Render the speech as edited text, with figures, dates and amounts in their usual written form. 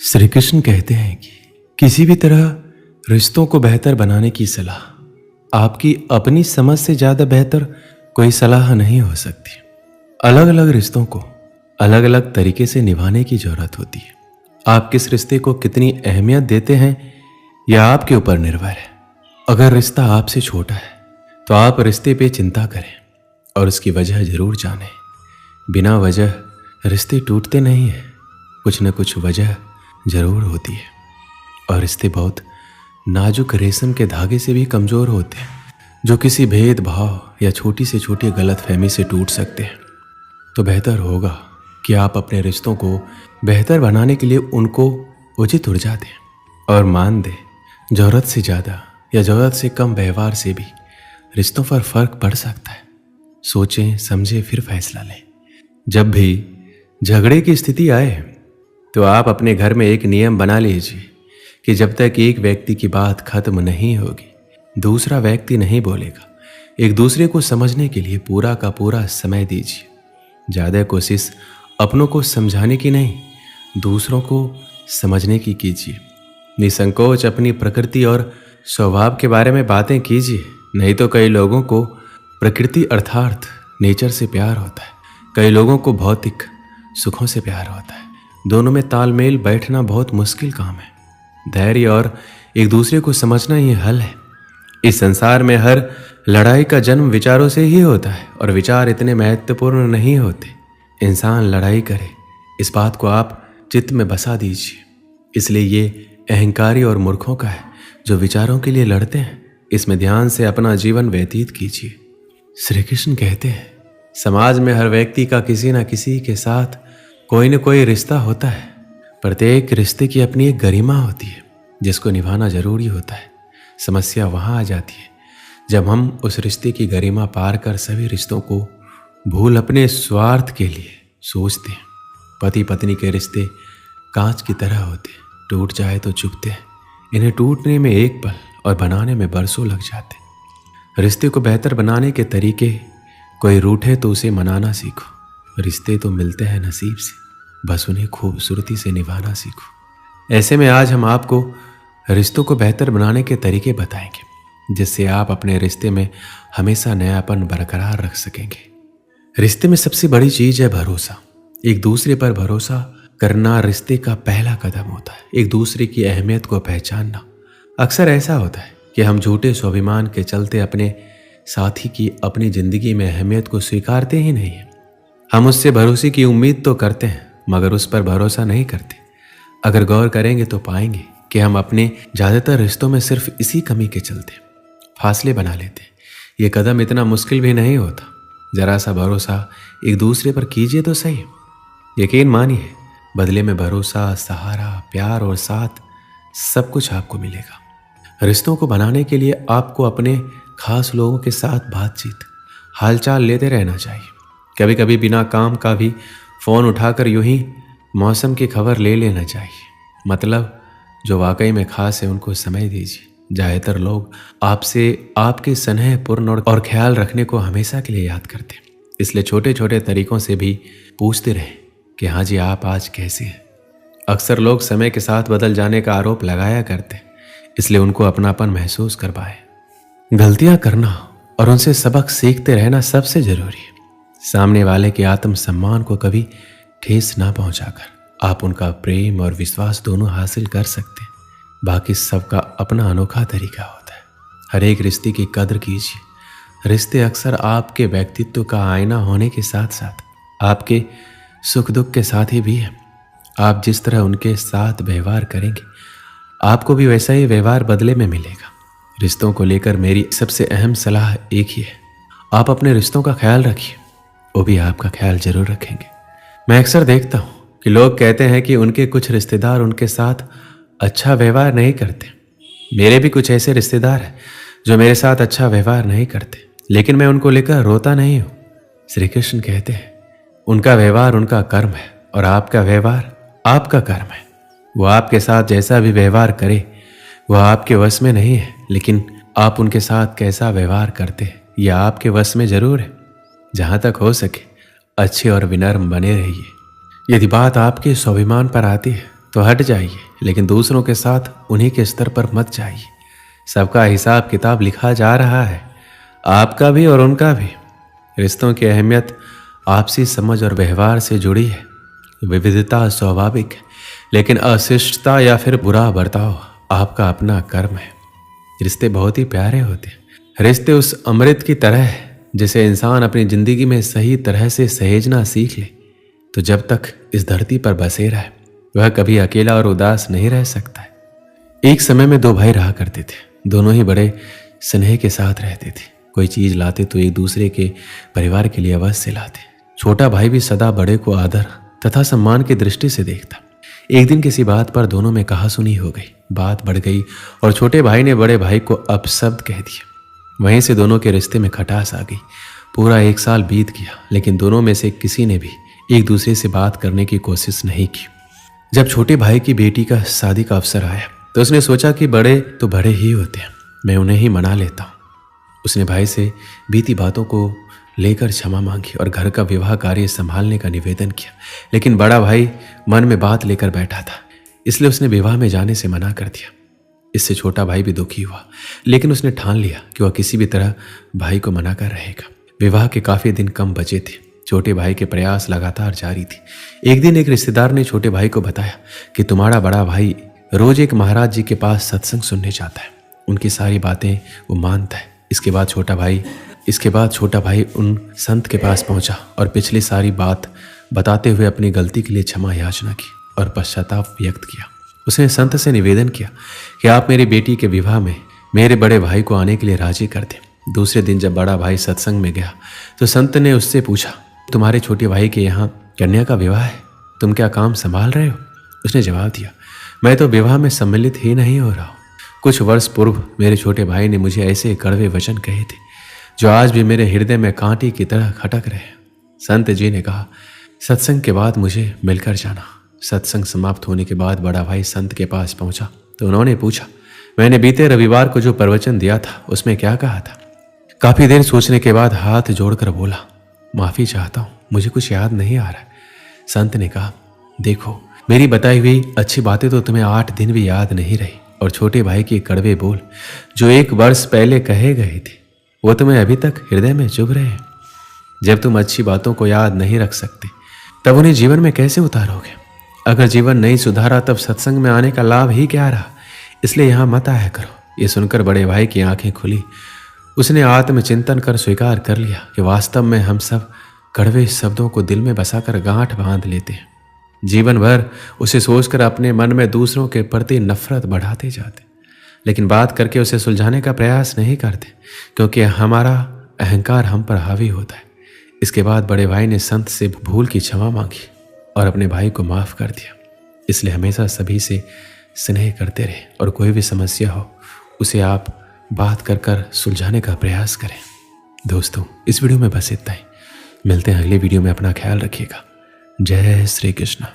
श्री कृष्ण कहते हैं कि किसी भी तरह रिश्तों को बेहतर बनाने की सलाह आपकी अपनी समझ से ज़्यादा बेहतर कोई सलाह नहीं हो सकती। अलग अलग रिश्तों को अलग अलग तरीके से निभाने की ज़रूरत होती है। आप किस रिश्ते को कितनी अहमियत देते हैं यह आपके ऊपर निर्भर है। अगर रिश्ता आपसे छोटा है तो आप रिश्ते पे चिंता करें और उसकी वजह ज़रूर जानें। बिना वजह रिश्ते टूटते नहीं हैं, कुछ न कुछ वजह ज़रूर होती है और रिश्ते बहुत नाजुक रेशम के धागे से भी कमज़ोर होते हैं जो किसी भेदभाव या छोटी से छोटी गलतफहमी से टूट सकते हैं। तो बेहतर होगा कि आप अपने रिश्तों को बेहतर बनाने के लिए उनको उचित ऊर्जा दें और मान दें। ज़रूरत से ज़्यादा या ज़रूरत से कम व्यवहार से भी रिश्तों पर फर्क पड़ सकता है। सोचें समझें फिर फैसला लें। जब भी झगड़े की स्थिति आए तो आप अपने घर में एक नियम बना लीजिए कि जब तक एक व्यक्ति की बात खत्म नहीं होगी दूसरा व्यक्ति नहीं बोलेगा। एक दूसरे को समझने के लिए पूरा का पूरा समय दीजिए। ज़्यादा कोशिश अपनों को समझाने की नहीं, दूसरों को समझने की कीजिए। निसंकोच अपनी प्रकृति और स्वभाव के बारे में बातें कीजिए। नहीं तो कई लोगों को प्रकृति अर्थात नेचर से प्यार होता है, कई लोगों को भौतिक सुखों से प्यार होता है। दोनों में तालमेल बैठना बहुत मुश्किल काम है। धैर्य और एक दूसरे को समझना ही हल है। इस संसार में हर लड़ाई का जन्म विचारों से ही होता है और विचार इतने महत्वपूर्ण नहीं होते। इंसान लड़ाई करे इस बात को आप चित्त में बसा दीजिए। इसलिए ये अहंकारी और मूर्खों का है जो विचारों के लिए लड़ते हैं। इसमें ध्यान से अपना जीवन व्यतीत कीजिए। श्री कृष्ण कहते हैं समाज में हर व्यक्ति का किसी न किसी के साथ कोई न कोई रिश्ता होता है। प्रत्येक रिश्ते की अपनी एक गरिमा होती है जिसको निभाना जरूरी होता है। समस्या वहाँ आ जाती है जब हम उस रिश्ते की गरिमा पार कर सभी रिश्तों को भूल अपने स्वार्थ के लिए सोचते हैं। पति पत्नी के रिश्ते कांच की तरह होते हैं, टूट जाए तो चुभते हैं। इन्हें टूटने में एक पल और बनाने में बरसों लग जाते हैं। रिश्ते को बेहतर बनाने के तरीके, कोई रूठे तो उसे मनाना सीखो। रिश्ते तो मिलते हैं नसीब से, बस उन्हें खूबसूरती से निभाना सीखो। ऐसे में आज हम आपको रिश्तों को बेहतर बनाने के तरीके बताएंगे जिससे आप अपने रिश्ते में हमेशा नयापन बरकरार रख सकेंगे। रिश्ते में सबसे बड़ी चीज है भरोसा। एक दूसरे पर भरोसा करना रिश्ते का पहला कदम होता है। एक दूसरे की अहमियत को पहचानना। अक्सर ऐसा होता है कि हम झूठे स्वाभिमान के चलते अपने साथी की अपनी जिंदगी में अहमियत को स्वीकारते ही नहीं हैं। हम उससे भरोसे की उम्मीद तो करते हैं मगर उस पर भरोसा नहीं करते। अगर गौर करेंगे तो पाएंगे कि हम अपने ज़्यादातर रिश्तों में सिर्फ इसी कमी के चलते फासले बना लेते हैं। ये कदम इतना मुश्किल भी नहीं होता। जरा सा भरोसा एक दूसरे पर कीजिए तो सही। यकीन मानिए बदले में भरोसा, सहारा, प्यार और साथ सब कुछ आपको मिलेगा। रिश्तों को बनाने के लिए आपको अपने खास लोगों के साथ बातचीत, हालचाल लेते रहना चाहिए। कभी कभी बिना काम का भी फ़ोन उठाकर यूं ही मौसम की खबर ले लेना चाहिए। मतलब जो वाकई में खास है उनको समय दीजिए। ज़्यादातर लोग आपसे आपके स्नेहपूर्ण और ख्याल रखने को हमेशा के लिए याद करते हैं। इसलिए छोटे छोटे तरीकों से भी पूछते रहें कि हाँ जी आप आज कैसे हैं। अक्सर लोग समय के साथ बदल जाने का आरोप लगाया करते हैं, इसलिए उनको अपनापन महसूस करवाएं। गलतियां करना और उनसे सबक सीखते रहना सबसे जरूरी है। सामने वाले के आत्मसम्मान को कभी ठेस ना पहुंचाकर आप उनका प्रेम और विश्वास दोनों हासिल कर सकते हैं। बाकी सबका अपना अनोखा तरीका होता है। हर एक रिश्ते की कदर कीजिए। रिश्ते अक्सर आपके व्यक्तित्व का आईना होने के साथ साथ आपके सुख दुख के साथी भी है। आप जिस तरह उनके साथ व्यवहार करेंगे आपको भी वैसा ही व्यवहार बदले में मिलेगा। रिश्तों को लेकर मेरी सबसे अहम सलाह एक ही है, आप अपने रिश्तों का ख्याल रखिए, वो भी आपका ख्याल जरूर रखेंगे। मैं अक्सर देखता हूँ कि लोग कहते हैं कि उनके कुछ रिश्तेदार उनके साथ अच्छा व्यवहार नहीं करते। मेरे भी कुछ ऐसे रिश्तेदार हैं जो मेरे साथ अच्छा व्यवहार नहीं करते, लेकिन मैं उनको लेकर रोता नहीं हूँ। श्री कृष्ण कहते हैं उनका व्यवहार उनका कर्म है और आपका व्यवहार आपका कर्म है। वो आपके साथ जैसा भी व्यवहार करे वह आपके वश में नहीं है, लेकिन आप उनके साथ कैसा व्यवहार करते हैं यह आपके वश में जरूर है। जहाँ तक हो सके अच्छे और विनम्र बने रहिए। यदि बात आपके स्वाभिमान पर आती है तो हट जाइए, लेकिन दूसरों के साथ उन्हीं के स्तर पर मत जाइए। सबका हिसाब किताब लिखा जा रहा है, आपका भी और उनका भी। रिश्तों की अहमियत आपसी समझ और व्यवहार से जुड़ी है। विविधता स्वाभाविक है, लेकिन अशिष्टता या फिर बुरा बर्ताव आपका अपना कर्म है। रिश्ते बहुत ही प्यारे होते हैं। रिश्ते उस अमृत की तरह है जिसे इंसान अपनी जिंदगी में सही तरह से सहेजना सीख ले, तो जब तक इस धरती पर बसेरा है वह कभी अकेला और उदास नहीं रह सकता है। एक समय में दो भाई रहा करते थे। दोनों ही बड़े स्नेह के साथ रहते थे। कोई चीज लाते तो एक दूसरे के परिवार के लिए अवश्य लाते। छोटा भाई भी सदा बड़े को आदर तथा सम्मान की दृष्टि से देखता। एक दिन किसी बात पर दोनों में कहासुनी हो गई। बात बढ़ गई और छोटे भाई ने बड़े भाई को अपशब्द कह दिया। वहीं से दोनों के रिश्ते में खटास आ गई। पूरा 1 साल बीत गया, लेकिन दोनों में से किसी ने भी एक दूसरे से बात करने की कोशिश नहीं की। जब छोटे भाई की बेटी का शादी का अवसर आया तो उसने सोचा कि बड़े तो बड़े ही होते हैं, मैं उन्हें ही मना लेता हूँ। उसने भाई से बीती बातों को लेकर क्षमा मांगी और घर का विवाह कार्य संभालने का निवेदन किया। लेकिन बड़ा भाई मन में बात लेकर बैठा था, इसलिए उसने विवाह में जाने से मना कर दिया। इससे छोटा भाई भी दुखी हुआ, लेकिन उसने ठान लिया कि वह किसी भी तरह भाई को मना कर रहेगा। विवाह के काफी दिन कम बचे थे। छोटे भाई के प्रयास लगातार जारी थे। एक दिन एक रिश्तेदार ने छोटे भाई को बताया कि तुम्हारा बड़ा भाई रोज एक महाराज जी के पास सत्संग सुनने जाता है, उनकी सारी बातें वो मानता है। इसके बाद छोटा भाई उन संत के पास पहुंचा और पिछली सारी बात बताते हुए अपनी गलती के लिए क्षमा याचना की और पश्चाताप व्यक्त किया। उसने संत से निवेदन किया कि आप मेरी बेटी के विवाह में मेरे बड़े भाई को आने के लिए राजी कर दें। दूसरे दिन जब बड़ा भाई सत्संग में गया तो संत ने उससे पूछा, तुम्हारे छोटे भाई के यहाँ कन्या का विवाह है, तुम क्या काम संभाल रहे हो? उसने जवाब दिया, मैं तो विवाह में सम्मिलित ही नहीं हो रहा हूँ। कुछ वर्ष पूर्व मेरे छोटे भाई ने मुझे ऐसे कड़वे वचन कहे थे जो आज भी मेरे हृदय में कांटे की तरह खटक रहे हैं। संत जी ने कहा, सत्संग के बाद मुझे मिलकर जाना। सत्संग समाप्त होने के बाद बड़ा भाई संत के पास पहुंचा तो उन्होंने पूछा, मैंने बीते रविवार को जो प्रवचन दिया था उसमें क्या कहा था? काफी देर सोचने के बाद हाथ जोड़कर बोला, माफी चाहता हूं, मुझे कुछ याद नहीं आ रहा। संत ने कहा, देखो मेरी बताई हुई अच्छी बातें तो तुम्हें 8 दिन भी याद नहीं रही, और छोटे भाई के कड़वे बोल जो 1 वर्ष पहले कहे गए थे वो तुम्हें अभी तक हृदय में चुभ रहे हैं। जब तुम अच्छी बातों को याद नहीं रख सकते तब उन्हें जीवन में कैसे उतारोगे? अगर जीवन नहीं सुधारा तब सत्संग में आने का लाभ ही क्या रहा? इसलिए यहां मत आया करो। ये सुनकर बड़े भाई की आंखें खुली। उसने आत्मचिंतन कर स्वीकार कर लिया कि वास्तव में हम सब कड़वे शब्दों को दिल में बसाकर गांठ बांध लेते हैं। जीवन भर उसे सोचकर अपने मन में दूसरों के प्रति नफरत बढ़ाते जाते, लेकिन बात करके उसे सुलझाने का प्रयास नहीं करते, क्योंकि हमारा अहंकार हम पर हावी होता है। इसके बाद बड़े भाई ने संत से भूल की क्षमा मांगी और अपने भाई को माफ कर दिया। इसलिए हमेशा सभी से स्नेह करते रहे और कोई भी समस्या हो उसे आप बात कर सुलझाने का प्रयास करें। दोस्तों, इस वीडियो में बस इतना ही। मिलते हैं अगले वीडियो में। अपना ख्याल रखिएगा। जय श्री कृष्ण।